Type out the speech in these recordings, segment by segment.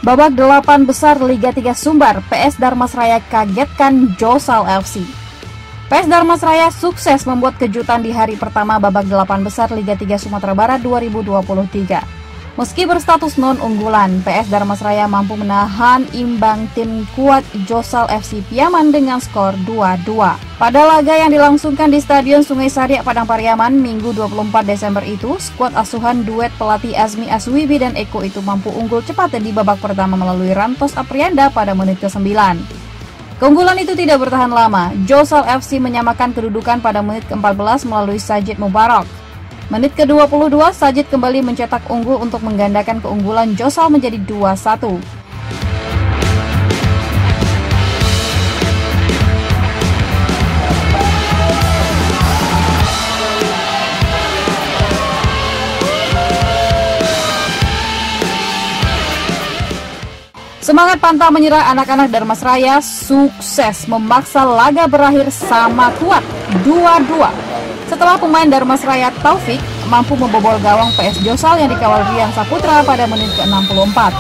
Babak 8 besar Liga 3 Sumbar, PS Dharmasraya kagetkan Josal FC. PS Dharmasraya sukses membuat kejutan di hari pertama babak 8 besar Liga 3 Sumatera Barat 2023. Meski berstatus non-unggulan, PS Dharmasraya mampu menahan imbang tim kuat Josal FC Piaman dengan skor 2-2. Pada laga yang dilangsungkan di Stadion Sungai Sariak Padang Pariaman Minggu 24 Desember itu, skuad asuhan duet pelatih Azmi Aswibi dan Eko itu mampu unggul cepat di babak pertama melalui Rantos Aprianda pada menit ke-9. Keunggulan itu tidak bertahan lama. Josal FC menyamakan kedudukan pada menit ke-14 melalui Sajid Mubarak. Menit ke-22, Sajid kembali mencetak unggul untuk menggandakan keunggulan Josal menjadi 2-1. Semangat pantang menyerah anak-anak Dharmasraya sukses memaksa laga berakhir sama kuat 2-2. Setelah pemain Dharmasraya Taufik mampu membobol gawang PS Josal yang dikawal Rian Saputra pada menit ke-64.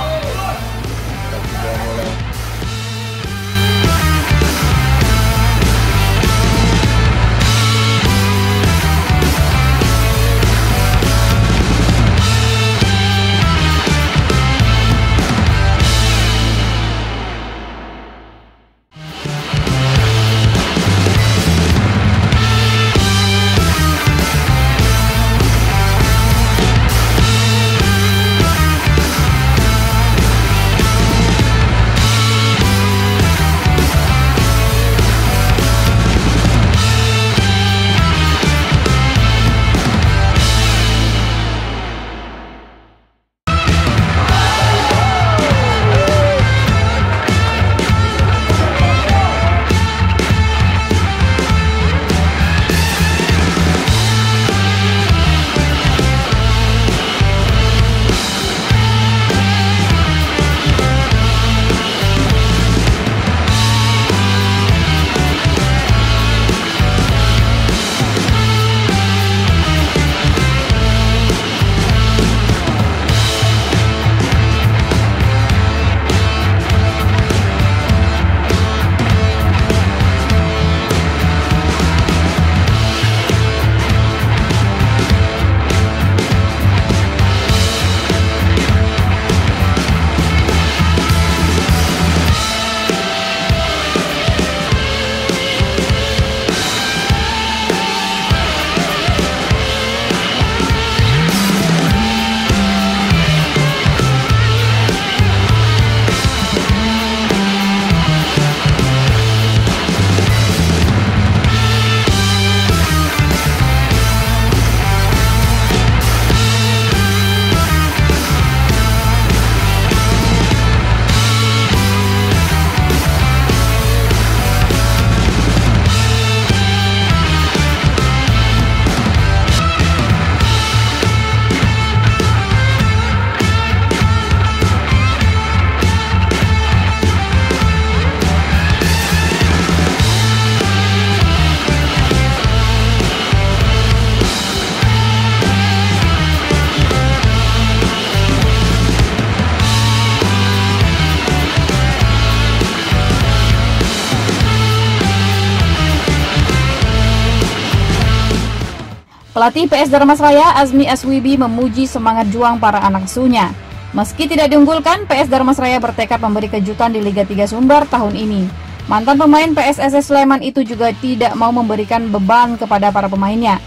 Pelatih PS Dharmasraya Azmi Aswibi memuji semangat juang para anak asuhnya. Meski tidak diunggulkan, PS Dharmasraya bertekad memberi kejutan di Liga 3 Sumbar tahun ini. Mantan pemain PSSS Sleman itu juga tidak mau memberikan beban kepada para pemainnya.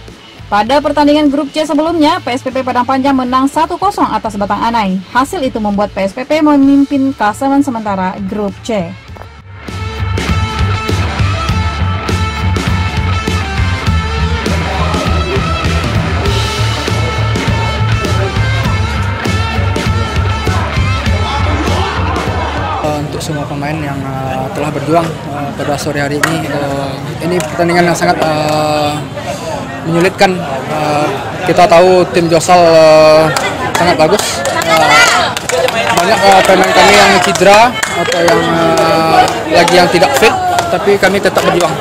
Pada pertandingan grup C sebelumnya, PSPP Padang Panjang menang 1-0 atas Batang Anai. Hasil itu membuat PSPP memimpin klasemen sementara grup C. untuk semua pemain yang telah berjuang pada sore hari ini. Ini pertandingan yang sangat menyulitkan. Kita tahu tim Josal sangat bagus. Banyak pemain kami yang cedera atau yang lagi yang tidak fit, tapi kami tetap berjuang.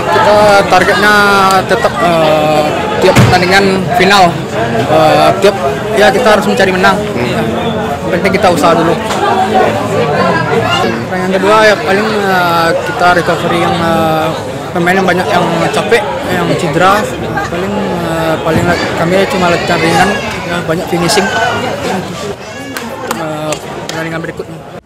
Kita targetnya tetap tiap pertandingan final. Kita harus mencari menang. Penting kita usaha dulu. Yang kedua ya paling kita recovery yang pemain yang banyak yang capek, yang cedera. Paling kami cuma latihan ringan, banyak finishing. Pertandingan berikutnya.